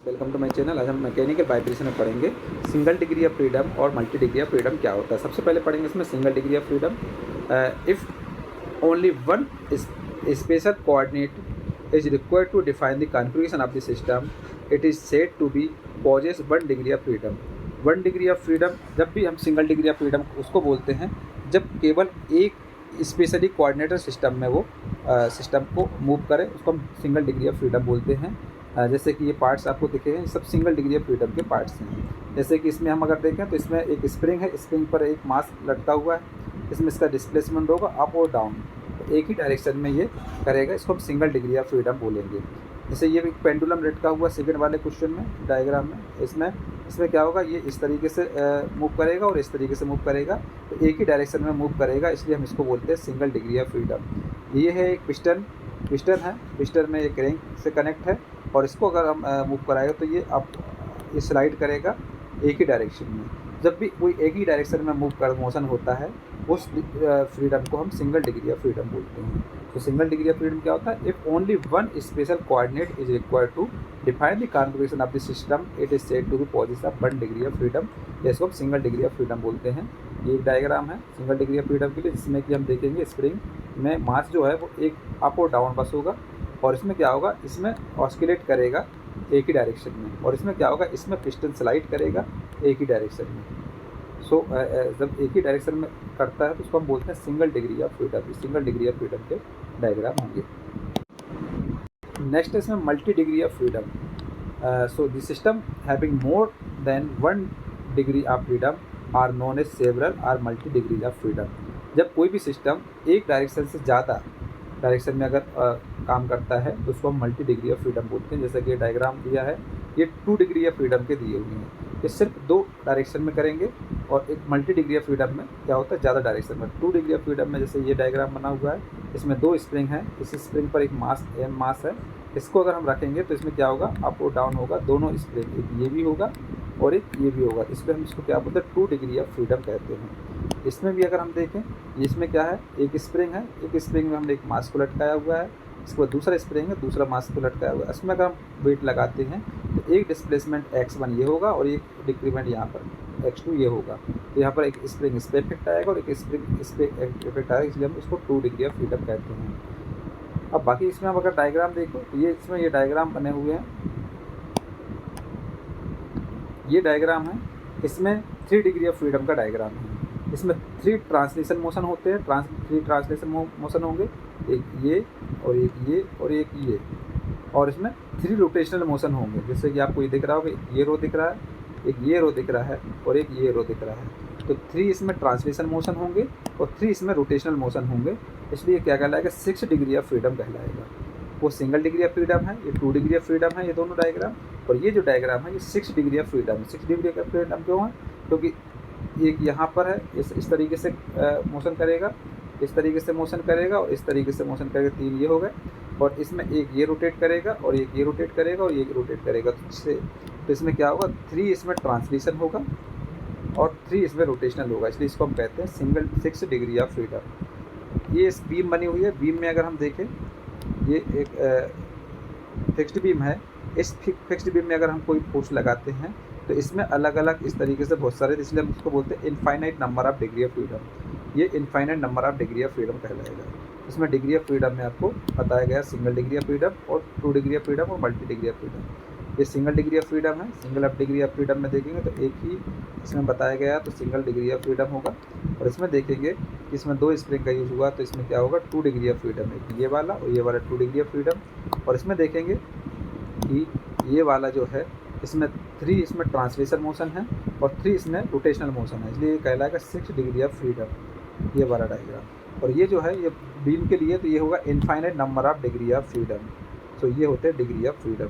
Welcome to my channel. आज हम mechanical vibration में पढ़ेंगे सिंगल डिग्री ऑफ फ्रीडम और मल्टी डिग्री ऑफ फ्रीडम क्या होता है। सबसे पहले पढ़ेंगे इसमें single degree of freedom. If only one special coordinate is required to define the configuration of the system, it is said to be possess one degree of freedom. One degree of freedom, जब भी हम single degree of freedom उसको बोलते हैं जब केवल एक specially coordinator system में वो सिस्टम को मूव करे, उसको हम सिंगल डिग्री ऑफ फ्रीडम बोलते हैं। जैसे कि ये पार्ट्स आपको दिखे हैं, सब सिंगल डिग्री ऑफ फ्रीडम के पार्ट्स हैं। जैसे कि इसमें हम अगर देखें तो इसमें एक स्प्रिंग है, स्प्रिंग पर एक मास लटका हुआ है, इसमें इसका डिस्प्लेसमेंट होगा अप और डाउन, तो एक ही डायरेक्शन में ये करेगा, इसको हम सिंगल डिग्री ऑफ फ्रीडम बोलेंगे। जैसे ये एक पेंडुलम लटका हुआ सेकंड वाले क्वेश्चन में डायग्राम में, इसमें क्या होगा, ये इस तरीके से मूव करेगा और इस तरीके से मूव करेगा, तो एक ही डायरेक्शन में मूव करेगा, इसलिए हम इसको बोलते हैं सिंगल डिग्री ऑफ फ्रीडम। ये है एक पिस्टन है, पिस्टन में एक रिंग से कनेक्ट है और इसको अगर हम मूव कराएगा तो ये स्लाइड करेगा एक ही डायरेक्शन में। जब भी कोई एक ही डायरेक्शन में मोशन होता है, उस फ्रीडम को हम सिंगल डिग्री ऑफ फ्रीडम बोलते हैं। तो सिंगल डिग्री ऑफ फ्रीडम क्या होता है? If only one special coordinate is required to define the configuration of the system, it is said to be possess of one degree of freedom. इसको हम single degree of freedom बोलते हैं। ये एक diagram है सिंगल डिग्री ऑफ फ्रीडम के लिए, जिसमें कि हम देखेंगे स्प्रिंग में मास जो है वो एक अप और डाउन बस होगा, और इसमें क्या होगा, इसमें ऑस्किलेट करेगा एक ही डायरेक्शन में, और इसमें क्या होगा, इसमें पिस्टन स्लाइड करेगा एक ही डायरेक्शन में। जब एक ही डायरेक्शन में करता है तो उसको हम बोलते हैं single degree of freedom. Single degree of freedom के डायग्राम होंगे। नेक्स्ट है इसमें multi degree of freedom. So the system having more than one degree of freedom are known as several or multi degree of freedom. जब कोई भी system एक direction से ज़्यादा डायरेक्शन में अगर काम करता है तो उसको हम मल्टी डिग्री ऑफ फ्रीडम बोलते हैं। जैसा कि ये डायग्राम दिया है, ये 2 डिग्री ऑफ फ्रीडम के दिए हुए हैं। ये सिर्फ 2 डायरेक्शन में करेंगे, और एक मल्टी डिग्री ऑफ फ्रीडम में क्या होता है, ज़्यादा डायरेक्शन में। 2 डिग्री ऑफ फ्रीडम में जैसे ये डायग्राम बना हुआ है, इसमें 2 स्प्रिंग हैं, इस स्प्रिंग पर एक मास है, इसको अगर हम रखेंगे तो इसमें क्या होगा, अप और डाउन होगा, दोनों स्प्रिंग, एक ये भी होगा और एक ये भी होगा, इसलिए हम इसको क्या बोलते हैं, 2 डिग्री ऑफ फ्रीडम कहते हैं। इसमें भी अगर हम देखें, इसमें क्या है, एक स्प्रिंग है, एक स्प्रिंग में हमने एक मास को लटकाया हुआ है, इसके बाद दूसरा स्प्रिंग है, दूसरा मास को लटकाया हुआ है। इसमें अगर हम वेट लगाते हैं तो एक डिस्प्लेसमेंट x1 ये होगा और एक डिक्रीमेंट यहाँ पर x2 ये होगा। तो यहाँ पर एक स्प्रिंग इस पर इफेक्ट आएगा और एक स्प्रिंग इस पर इफेक्ट आएगा, इसलिए हम इसको 2 डिग्री ऑफ फ्रीडम कहते हैं। अब बाकी इसमें हम अगर डायग्राम देखो तो ये डायग्राम बने हुए हैं, ये डायग्राम है, इसमें 3 डिग्री ऑफ फ्रीडम का डायग्राम है। इसमें 3 ट्रांसलेशन मोशन होते हैं, 3 ट्रांसलेशन मोशन होंगे, एक ये और एक ये और एक ये, और इसमें 3 रोटेशनल मोशन होंगे। जैसे कि आपको ये दिख रहा होगा, ये रो दिख रहा है, एक ये रो दिख रहा है और एक ये रो दिख रहा है। तो 3 इसमें ट्रांसलेशन मोशन होंगे और 3 इसमें रोटेशनल मोशन होंगे, इसलिए क्या कहलाएगा, 6 डिग्री ऑफ फ्रीडम कहलाएगा। वो सिंगल डिग्री ऑफ फ्रीडम है, ये 2 डिग्री ऑफ फ्रीडम है, ये दोनों डायग्राम, और ये जो डायग्राम है ये 6 डिग्री ऑफ फ्रीडम है। 6 डिग्री ऑफ फ्रीडम क्यों है? क्योंकि एक यहाँ पर है, इस तरीके से मोशन करेगा, इस तरीके से मोशन करेगा और इस तरीके से मोशन करेगा, 3 ये हो गए, और इसमें एक ये रोटेट करेगा और एक ये रोटेट करेगा और ये रोटेट करेगा, तो इसमें क्या होगा, 3 इसमें ट्रांसलेशन होगा और 3 इसमें रोटेशनल होगा, इसलिए इसको हम कहते हैं सिंगल 6 डिग्री ऑफ फ्रीडम। ये इस बीम बनी हुई है, बीम में अगर हम देखें, ये एक फिक्स्ड बीम है, इस फिक्स्ड बीम में अगर हम कोई फोर्स लगाते हैं तो इसमें अलग अलग इस तरीके से बहुत सारे, इसलिए हम उसको बोलते हैं infinite number of degree of freedom. ये infinite number of degree of freedom कहलाएगा। इसमें डिग्री ऑफ फ्रीडम में आपको बताया गया सिंगल डिग्री ऑफ फ्रीडम और 2 डिग्री ऑफ फ्रीडम और मल्टी डिग्री ऑफ फ्रीडम। ये सिंगल डिग्री ऑफ फ्रीडम है। Single of degree of freedom में देखेंगे तो एक ही इसमें बताया गया, तो सिंगल डिग्री ऑफ फ्रीडम होगा। और इसमें देखेंगे कि इसमें 2 स्प्रिंग का यूज़ हुआ, तो इसमें क्या होगा, 2 डिग्री ऑफ फ्रीडम है, ये वाला और ये वाला 2 डिग्री ऑफ फ्रीडम। और इसमें देखेंगे कि ये वाला जो है, इसमें 3 इसमें ट्रांसलेशन मोशन है और 3 इसमें रोटेशनल मोशन है, इसलिए ये कहलाएगा 6 डिग्री ऑफ फ्रीडम, ये वाला डायग्राम। और ये जो है, ये बीम के लिए तो ये होगा infinite number of degree of freedom. So ये होते हैं डिग्री ऑफ फ्रीडम।